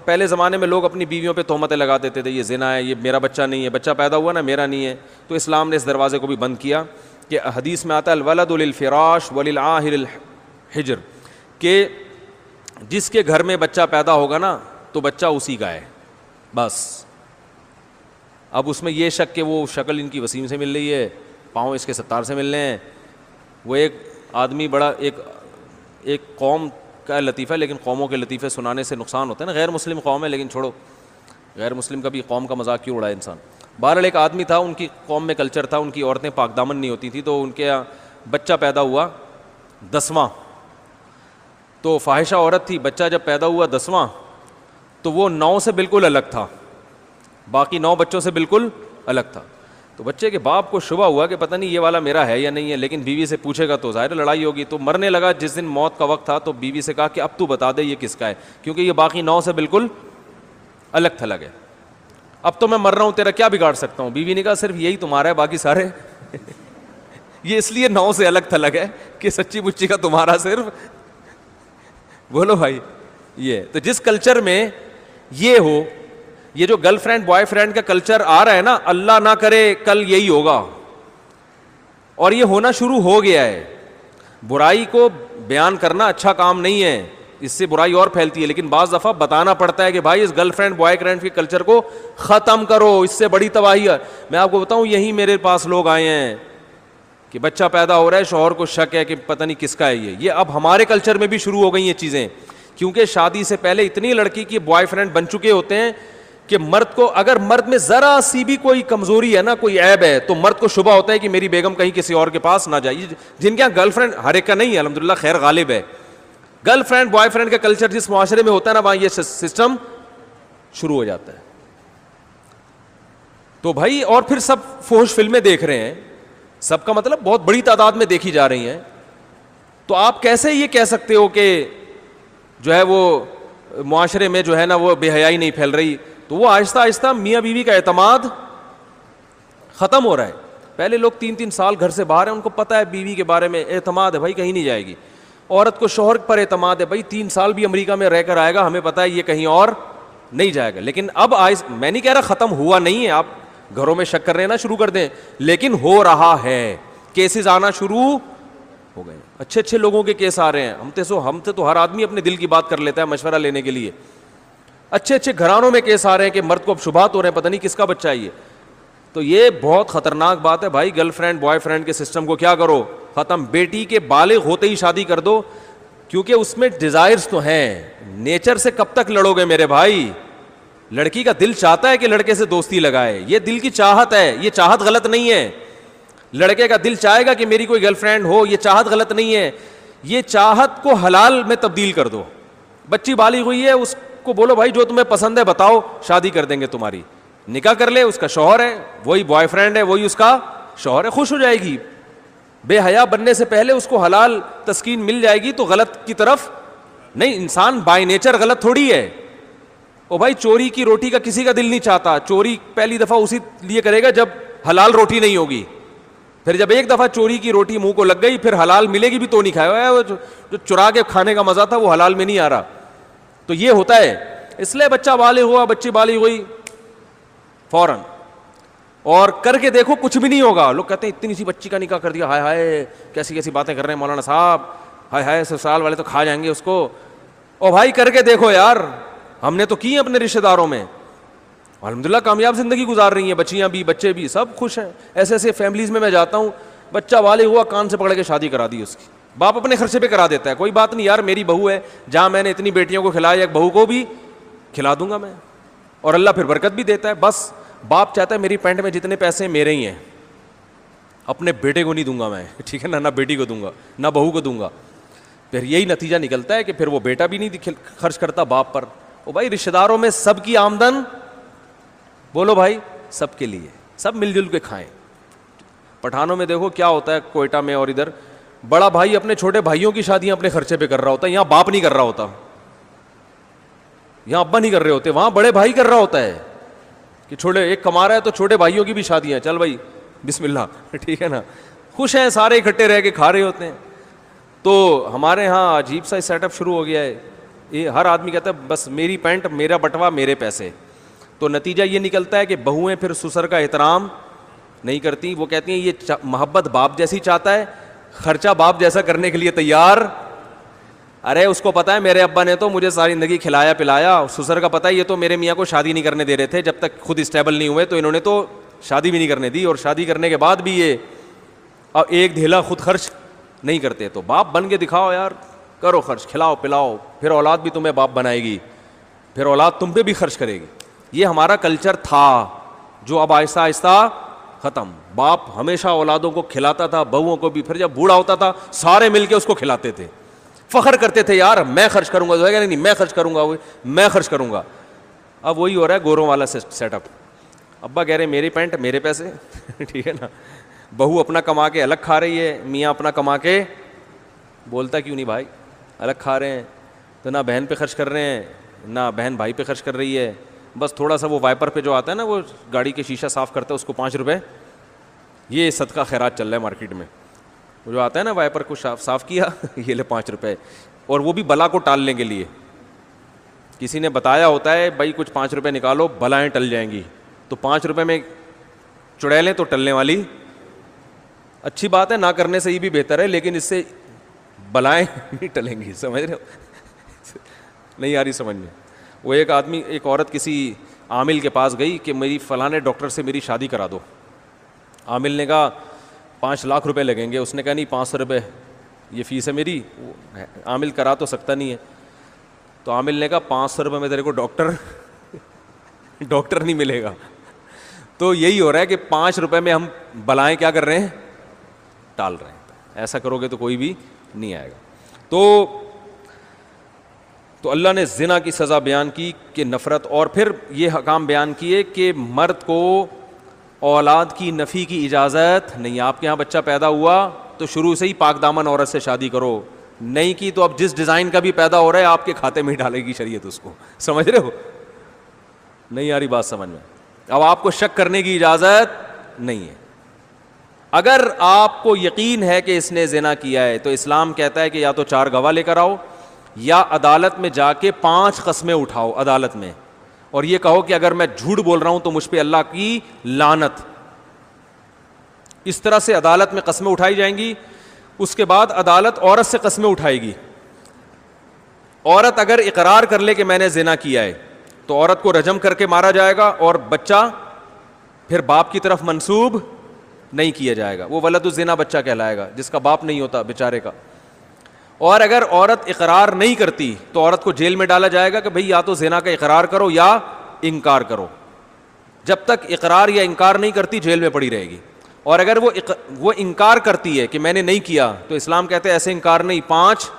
پہلے زمانے میں لوگ اپنی بیویوں پہ تہمتیں لگا دیتے تھے، یہ زنا ہے، یہ میرا بچہ نہیں ہے، بچہ پیدا ہوا نا میرا نہیں ہے. تو اسلام نے اس دروازے کو بھی بند کیا کہ حدیث میں آتا ہے الولد للفراش وللعاہر الحجر، کہ جس کے گھر میں بچہ پیدا ہوگا نا تو بچہ اسی کا ہے بس. اب اس میں یہ شک کہ وہ شکل ان کی وسیم سے مل رہی ہے، پاؤں اس کے ستار سے مل رہے ہیں. وہ ایک آدمی بڑا ایک قوم کا لطیفہ ہے، لیکن قوموں کے لطیفے سنانے سے نقصان ہوتا ہے نا. غیر مسلم قوم ہے لیکن چھوڑو، غیر مسلم کا بھی قوم کا مذاق کیوں اڑائے انسان. بہرحال ایک آدمی تھا، ان کی قوم میں کلچر تھا، ان کی عورتیں پاک دامن نہیں ہوتی تھیں، تو ان کے بچہ پیدا ہوا 10واں، تو فاحشہ عورت تھی. بچہ جب پیدا ہوا 10واں تو وہ 9 سے بالکل الگ تھا، باقی 9 بچوں سے بالکل الگ تھا. تو بچے کے باپ کو شبہ ہوا کہ پتہ نہیں یہ والا میرا ہے یا نہیں ہے، لیکن بیوی سے پوچھے گا تو ظاہر لڑائی ہوگی. تو مرنے لگا جس دن موت کا وقت تھا تو بیوی سے کہا کہ اب تو بتا دے یہ کس کا ہے، کیونکہ یہ باقی 9 سے بالکل الگ تھلگ ہے. اب تو میں مر رہا ہوں، تیرا کیا بگاڑ سکتا ہوں. بیوی نے کہا صرف یہی تمہارا ہے، باقی سارے یہ اس لیے 9 سے الگ تھلگ ہے کہ سچی بچی کا تمہارا صرف. بولو بھائی، یہ تو جس کلچر میں یہ ہو، یہ جو گرل فرینڈ بوائے فرینڈ کا کلچر آ رہا ہے نا، اللہ نہ کرے کل یہی ہوگا، اور یہ ہونا شروع ہو گیا ہے. برائی کو بیان کرنا اچھا کام نہیں ہے، اس سے برائی اور پھیلتی ہے، لیکن بعض دفعہ بتانا پڑتا ہے کہ بھائی اس گرل فرینڈ بوائے فرینڈ کے کلچر کو ختم کرو، اس سے بڑی تباہی ہے. میں آپ کو بتاؤں، یہی میرے پاس لوگ آئے ہیں کہ بچہ پیدا ہو رہا ہے، شوہر کو شک ہے کہ پتہ نہیں کس کا ہے یہ اب ہمارے کلچر میں بھی شروع ہو گئی یہ چیزیں، کیونکہ شادی سے پہلے اتنی لڑکی کی بوائے فرینڈ بن چکے ہوتے ہیں کہ مرد کو اگر مرد میں ذرا سی بھی کوئی کمزوری ہے نا، کوئی عیب ہے، تو مرد کو شبہ ہوتا ہے کہ میری بیگم کہیں کسی اور کے پاس نہ جائے. جن کے یہاں گرل فرینڈ، ہر ایک کا نہیں ہے الحمدللہ، خیر غالب ہے، گرل فرینڈ بوائے فرینڈ کا کلچر جس معاشرے میں ہوتا ہے نا، وہاں یہ سسٹم شروع ہو جاتا ہے. تو بھائی، اور پھر سب فحش فلمیں دیکھ رہے ہیں، سب کا مطلب بہت بڑی تعداد میں دیکھی جا رہی ہیں. تو آپ کیسے یہ کہہ سکتے ہو کہ جو ہے وہ معاشرے میں جو ہے نا وہ بے حیائی نہیں پھیل رہی؟ تو وہ آہستہ آہستہ میاں بیوی کا اعتماد ختم ہو رہا ہے. پہلے لوگ 3 سال گھر سے باہر ہیں، ان کو پتہ ہے بیوی کے بارے میں، اعتماد ہے بھائی کہیں نہیں جائے گی. عورت کو شوہر پر اعتماد ہے، بھائی 3 سال بھی امریکہ میں رہ کر آئے گا، ہمیں پتہ ہے یہ کہیں اور نہیں جائے گا. لیکن اب میں نہیں کہہ رہا ختم ہوا نہیں ہے، آپ گھروں میں شک کرنے نہ شروع کر دیں، لیکن ہو رہا ہے، کیسز آنا شروع ہو گئے. اچھے لوگوں کے کیس آ رہے ہیں. ہم تو ہر آدمی اپنے دل کی بات کر لیتا ہے مشورہ لینے کے لیے. اچھے گھرانوں میں کیس آ رہے ہیں کہ مرد کو اب شبہات ہو رہے ہیں، پتہ نہیں کس کا بچہ ہے یہ. تو یہ بہت خطرناک بات ہے بھائی. گرل فرینڈ بوائے فرینڈ کے سسٹم کو کیا کرو، ختم. بیٹی کے بالغ ہوتے ہی شادی کر دو، کیونکہ اس میں ڈیزائرز تو ہیں. نیچر سے کب تک لڑو گے میرے بھائی؟ لڑکی کا دل چاہتا ہے کہ لڑکے سے دوستی لگائے، یہ دل کی چاہت ہے، یہ چاہت غلط نہیں ہے. لڑکے کا دل چاہے گا کہ میری کوئی گرل فرینڈ ہو، یہ چاہت غلط نہیں ہے. یہ چاہت کو حلال میں تبدیل کر دو. بچی بالغ ہوئی ہے، اس کو بولو بھائی جو تمہیں پسند ہے بتاؤ، شادی کر دیں گے تمہاری. نکاح کر لے، اس کا شوہر ہے، وہی بوائے فرینڈ ہے، وہی اس کا شوہر ہے، خوش ہو جائے گی. بے حیا بننے سے پہلے اس کو حلال تسکین مل جائے گی تو غلط کی طرف نہیں. انسان بائی نیچر غلط تھوڑی ہے. او بھائی، چوری کی روٹی کا کسی کا دل نہیں چاہتا. چوری پہلی دفعہ اسی لیے کرے گا جب حلال روٹی نہیں ہوگی. پھر جب ایک دفعہ چوری کی روٹی منہ کو لگ گئی، پھر حلال ملے گی بھی تو نہیں کھائے. جو چرا کے کھانے کا مزہ تھا وہ حلال میں نہیں آ رہا. تو یہ ہوتا ہے. اس لیے بچہ بالغ ہوا، بچی بالغ ہوئی، فوراً اور کر کے دیکھو کچھ بھی نہیں ہوگا. لوگ کہتے ہیں اتنی سی بچی کا نکاح کر دیا، ہائے ہائے کیسی باتیں کر رہے ہیں مولانا صاحب، ہائے ہائے سسرال والے تو کھا جائیں گے اس کو. او بھائی کر کے دیکھو یار، ہم نے تو کی اپنے رشتہ داروں میں، الحمدللہ کامیاب زندگی گزار رہی ہیں، بچیاں بھی بچے بھی سب خوش ہیں. ایسے فیملیز میں جاتا ہوں، بچہ بالغ ہوا، کان سے پکڑ کے شادی کرا دی اس کی. باپ اپنے خرچے پہ کرا دیتا ہے، کوئی بات نہیں یار میری بہو ہے، جہاں میں نے اتنی بیٹیوں کو کھلایا ایک بہو کو بھی کھلا دوں گا میں، اور اللہ پھر برکت بھی دیتا ہے. بس باپ چاہتا ہے میری پینٹ میں جتنے پیسے میرے ہی ہیں، اپنے بیٹے کو نہیں دوں گا میں، ٹھیک ہے نا، نہ بیٹی کو دوں گا نہ بہو کو دوں گا. پھر یہی نتیجہ نکلتا ہے کہ پھر وہ بیٹا بھی نہیں خرچ کرتا باپ پر. او بھائی رشتہ داروں میں سب کی آمدن، بولو بھائی، سب کے لیے، سب مل جل کے کھائیں. پٹھانوں میں دیکھو کیا ہوتا ہے کوئٹہ میں، اور ادھر بڑا بھائی اپنے چھوٹے بھائیوں کی شادیاں اپنے خرچے پہ کر رہا ہوتا ہے. یہاں باپ نہیں کر رہا ہوتا، یہاں ابا نہیں کر رہے ہوتے، وہاں بڑے بھائی کر رہا ہوتا ہے کہ چھوٹے ایک کما رہا ہے تو چھوٹے بھائیوں کی بھی شادیاں, چل بھائی بسم اللہ, ٹھیک ہے نا, خوش ہیں سارے اکٹھے رہ کے کھا رہے ہوتے ہیں. تو ہمارے ہاں عجیب سا سیٹ اپ شروع ہو گیا ہے, یہ ہر آدمی کہتا ہے بس میری پینٹ میرا بٹوا میرے پیسے. تو نتیجہ یہ نکلتا ہے کہ بہویں پھر سسر کا احترام نہیں کرتی, وہ کہتی ہیں یہ محبت باپ جیسی چاہتا ہے, خرچہ باپ جیسا کرنے کے لیے تیار. ارے اس کو پتا ہے میرے ابا نے تو مجھے ساری زندگی کھلایا پلایا, سسر کا پتا ہے یہ تو میرے میاں کو شادی نہیں کرنے دے رہے تھے جب تک خود اسٹیبل نہیں ہوئے, تو انہوں نے تو شادی بھی نہیں کرنے دی, اور شادی کرنے کے بعد بھی یہ اب ایک دھیلا خود خرچ نہیں کرتے. تو باپ بن کے دکھاؤ یار, کرو خرچ, کھلاؤ پلاؤ, پھر اولاد بھی تمہیں باپ بنائے گی, پھر اولاد تم پہ بھی خرچ کرے گی. یہ ہمارا کلچر تھا جو اب آہستہ آہستہ ختم. باپ ہمیشہ اولادوں کو کھلاتا تھا, بہوؤں کو بھی, پھر جب بوڑھا ہوتا تھا سارے مل کے اس کو کھلاتے تھے, فخر کرتے تھے یار میں خرچ کروں گا, نہیں میں خرچ کروں گا, میں خرچ کروں گا. اب وہی ہو رہا ہے گوروں والا سیٹ اپ. ابا کہہ رہے ہیں میری پینٹ میرے پیسے, ٹھیک ہے نا, بہو اپنا کما کے الگ کھا رہی ہے, میاں اپنا کما کے, بولتا کیوں نہیں بھائی, الگ کھا رہے ہیں تو نہ بہن پہ خرچ کر رہے ہیں نہ بہن بھائی پہ خرچ کر رہی ہے, بس تھوڑا سا وہ وائپر پہ جو آتا ہے نا وہ گاڑی کے شیشہ صاف کرتا ہے اس کو 5 روپے, یہ صدقہ خیرات چل رہا ہے مارکیٹ میں, وہ جو آتا ہے نا وائپر کو صاف کیا یہ لے 5 روپے, اور وہ بھی بلا کو ٹالنے کے لیے. کسی نے بتایا ہوتا ہے بھائی کچھ 5 روپے نکالو بلائیں ٹل جائیں گی, تو 5 روپے میں چڑیلیں تو ٹلنے والی. اچھی بات ہے نہ کرنے سے یہ بھی بہتر ہے, لیکن اس سے بلائیں نہیں ٹلیں گی, سمجھ رہے ہو, نہیں آ رہی سمجھ میں. وہ ایک عورت کسی عامل کے پاس گئی کہ میری فلاں ڈاکٹر سے میری شادی کرا دو. عامل نے کہا 5 لاکھ روپے لگیں گے, اس نے کہا نہیں 500 روپے یہ فیس ہے میری. عامل کرا تو سکتا نہیں ہے, تو عامل نے کہا 500 روپے میں تیرے کو ڈاکٹر نہیں ملے گا. تو یہی ہو رہا ہے کہ 5 روپے میں ہم بلائیں کیا کر رہے ہیں, ٹال رہے ہیں. ایسا کرو گے تو کوئی بھی نہیں آئے گا. تو اللہ نے زنا کی سزا بیان کی کہ نفرت, اور پھر یہ حکام بیان کیے کہ مرد کو اولاد کی نفی کی اجازت نہیں. آپ کے یہاں بچہ پیدا ہوا تو شروع سے ہی پاک دامن عورت سے شادی کرو, نہیں کی تو اب جس ڈیزائن کا بھی پیدا ہو رہا ہے آپ کے کھاتے میں ہی ڈالے گی شریعت اس کو. سمجھ رہے ہو, نہیں آ رہی بات سمجھ میں. اب آپ کو شک کرنے کی اجازت نہیں ہے. اگر آپ کو یقین ہے کہ اس نے زنا کیا ہے تو اسلام کہتا ہے کہ یا تو 4 گواہ لے کر آؤ, یا عدالت میں جا کے 5 قسمیں اٹھاؤ عدالت میں, اور یہ کہو کہ اگر میں جھوٹ بول رہا ہوں تو مجھ پہ اللہ کی لعنت. اس طرح سے عدالت میں قسمیں اٹھائی جائیں گی. اس کے بعد عدالت عورت سے قسمیں اٹھائے گی. عورت اگر اقرار کر لے کہ میں نے زنا کیا ہے تو عورت کو رجم کر کے مارا جائے گا, اور بچہ پھر باپ کی طرف منسوب نہیں کیا جائے گا, وہ ولد الزنا بچہ کہلائے گا جس کا باپ نہیں ہوتا بیچارے کا. اور اگر عورت اقرار نہیں کرتی تو عورت کو جیل میں ڈالا جائے گا کہ بھئی یا تو زنا کا اقرار کرو یا انکار کرو. جب تک اقرار یا انکار نہیں کرتی جیل میں پڑی رہے گی. اور اگر وہ انکار کرتی ہے کہ میں نے نہیں کیا تو اسلام کہتے ہیں ایسے انکار نہیں, 5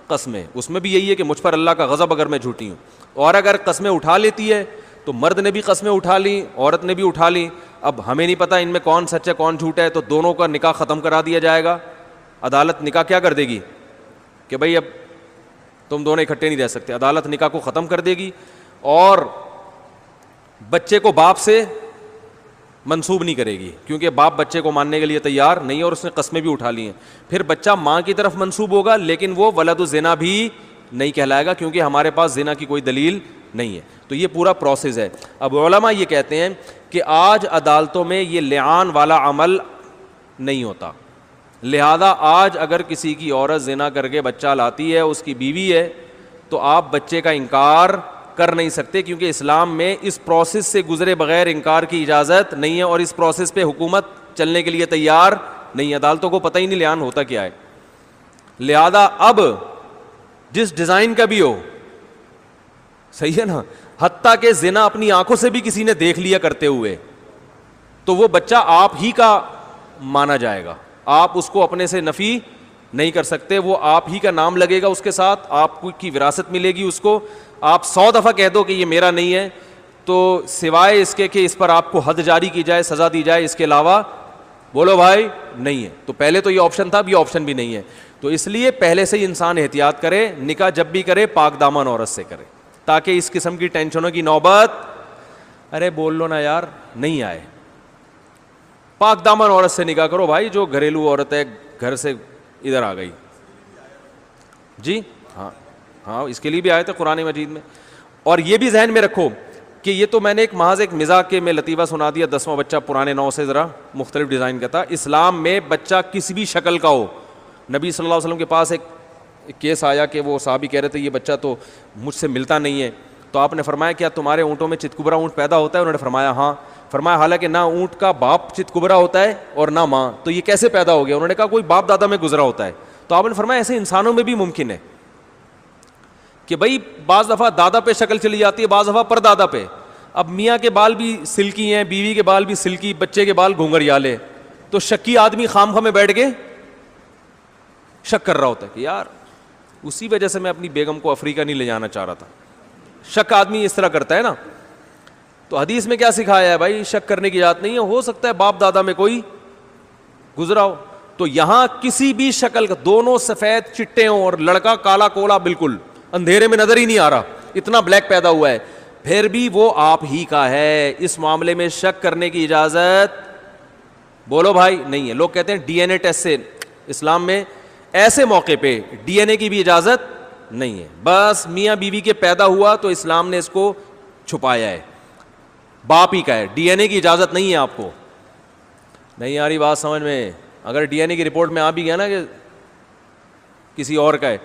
قسمیں. اس میں بھی یہی ہے کہ مجھ پر اللہ کا غضب اگر میں جھوٹی ہوں. اور اگر قسمیں اٹھا لیتی ہے تو مرد نے بھی قسمیں اٹھا لی, عورت نے بھی اٹھا لی. اب ہمیں نہیں پتا ان میں کون سچ ہے کون جھوٹ ہے, تو دونوں کا نکاح ختم کرا دیا جائے گا. عدالت نکاح کیا کر دے گی کہ بھئی اب تم دونوں اکٹھے نہیں رہ سکتے. عدالت نکاح کو ختم کر دے گی, اور بچے کو باپ سے منسوب نہیں کرے گی, کیونکہ باپ بچے کو ماننے کے لیے تیار نہیں ہے اور اس نے قسمیں بھی اٹھا لی ہیں. پھر بچہ ماں کی طرف منسوب ہوگا, لیکن وہ ولد الزنا بھی نہیں کہلائے گا, کیونکہ ہمارے پاس زنا کی کوئی دلیل نہیں ہے. تو یہ پورا پروسیس ہے. اب علماء یہ کہتے ہیں کہ آج عدالتوں میں یہ لعان والا عمل نہیں ہوتا, لہذا آج اگر کسی کی عورت زنا کر کے بچہ لاتی ہے, اس کی بیوی ہے, تو آپ بچے کا انکار کر نہیں سکتے, کیونکہ اسلام میں اس پروسیس سے گزرے بغیر انکار کی اجازت نہیں ہے, اور اس پروسیس پہ حکومت چلنے کے لیے تیار نہیں ہے. عدالتوں کو پتہ ہی نہیں لعان ہوتا کیا ہے. لہذا اب جس ڈیزائن کا بھی ہو, صحیح ہے نا, حتیٰ کہ زنا اپنی آنکھوں سے بھی کسی نے دیکھ لیا کرتے ہوئے, تو وہ بچہ آپ ہی کا مانا جائے گا. آپ اس کو اپنے سے نفی نہیں کر سکتے, وہ آپ ہی کا نام لگے گا اس کے ساتھ, آپ کی وراثت ملے گی اس کو. آپ 100 دفعہ کہہ دو کہ یہ میرا نہیں ہے, تو سوائے اس کے کہ اس پر آپ کو حد جاری کی جائے, سزا دی جائے, اس کے علاوہ بولو بھائی نہیں ہے. تو پہلے تو یہ آپشن تھا, اب یہ آپشن بھی نہیں ہے. تو اس لیے پہلے سے ہی انسان احتیاط کرے, نکاح جب بھی کرے پاک دامن عورت سے کرے, تاکہ اس قسم کی ٹینشنوں کی نوبت ارے بول لو نا یار, نہیں آئے. پاک دامن عورت سے نکاح کرو بھائی, جو گھریلو عورت ہے گھر سے ادھر آ گئی. جی ہاں ہاں, اس کے لیے بھی آئے تھے قرآن مجید میں. اور یہ بھی ذہن میں رکھو کہ یہ تو میں نے ایک محض ایک مزاح کے میں لطیفہ سنا دیا, 10واں بچہ پرانے نو سے ذرا مختلف ڈیزائن کا تھا. اسلام میں بچہ کسی بھی شکل کا ہو, نبی صلی اللہ علیہ وسلم کے پاس ایک کیس آیا کہ وہ صحابی کہہ رہے تھے یہ بچہ تو مجھ سے ملتا نہیں ہے, تو آپ نے فرمایا کیا تمہارے اونٹوں میں چتکبرا اونٹ پیدا ہوتا ہے؟ انہوں نے فرمایا ہاں. فرمایا حالانکہ نہ اونٹ کا باپ چتکبرا ہوتا ہے اور نہ ماں, تو یہ کیسے پیدا ہو گیا؟ انہوں نے کہا کوئی باپ دادا میں گزرا ہوتا ہے. تو آپ نے فرمایا ایسے انسانوں میں بھی ممکن ہے کہ بھائی بعض دفعہ دادا پہ شکل چلی جاتی ہے, بعض دفعہ پر دادا پہ. اب میاں کے بال بھی سلکی ہیں, بیوی کے بال بھی سلکی, بچے کے بال گھونگھریالے, تو شکی آدمی خام خواہ میں بیٹھ کے شک کر رہا ہوتا ہے کہ یار اسی وجہ سے میں اپنی بیگم کو افریقہ نہیں لے جانا چاہ رہا تھا. شک آدمی اس طرح کرتا ہے نا. تو حدیث میں کیا سکھایا ہے بھائی؟ شک کرنے کی اجازت نہیں ہے, ہو سکتا ہے باپ دادا میں کوئی گزرا ہو. تو یہاں کسی بھی شکل کا, دونوں سفید چٹے ہوں اور لڑکا کالا کولا بالکل اندھیرے میں نظر ہی نہیں آ رہا, اتنا بلیک پیدا ہوا ہے, پھر بھی وہ آپ ہی کا ہے. اس معاملے میں شک کرنے کی اجازت بولو بھائی نہیں ہے. لوگ کہتے ہیں ڈی این اے ٹیسٹ سے, اسلام میں ایسے موقع پہ ڈی این اے کی بھی اجازت نہیں ہے. بس میاں بیوی کے پیدا ہوا تو اسلام نے اس کو چھپایا ہے, باپ ہی کا ہے, ڈی این اے کی اجازت نہیں ہے آپ کو. نہیں آ رہی بات سمجھ میں؟ اگر ڈی این اے کی رپورٹ میں آ بھی گیا نا کہ کسی اور کا ہے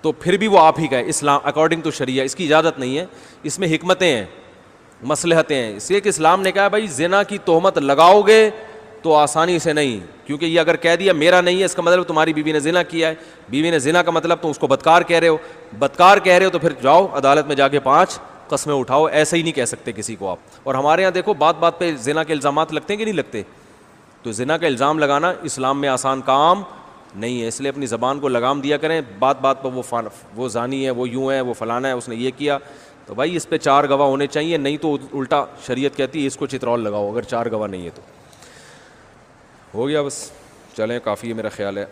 تو پھر بھی وہ آپ ہی کا ہے. اسلام اکارڈنگ ٹو شریعہ اس کی اجازت نہیں ہے. اس میں حکمتیں ہیں, مصلحتیں ہیں, اس لیے کہ اسلام نے کہا بھائی زنا کی تہمت لگاؤ گے تو آسانی سے نہیں, کیونکہ یہ اگر کہہ دیا میرا نہیں ہے اس کا مطلب تمہاری بیوی نے زنا کیا ہے. بیوی نے زنا کا مطلب تم اس کو بدکار کہہ رہے ہو, بدکار کہہ رہے ہو تو پھر جاؤ عدالت میں جا کے 5 قسمیں اٹھاؤ. ایسے ہی نہیں کہہ سکتے کسی کو آپ. اور ہمارے یہاں دیکھو بات بات پہ زنا کے الزامات لگتے ہیں کہ نہیں لگتے؟ تو زنا کا الزام لگانا اسلام میں آسان کام نہیں ہے, اس لیے اپنی زبان کو لگام دیا کریں. بات بات پر وہ زانی ہے, وہ یوں ہے, وہ فلانا ہے, اس نے یہ کیا, تو بھائی اس پہ 4 گواہ ہونے چاہیے, نہیں تو الٹا شریعت کہتی ہے اس کو چترول لگاؤ, اگر 4 گواہ نہیں ہے تو. ہو گیا بس, چلیں کافی ہے میرا خیال ہے.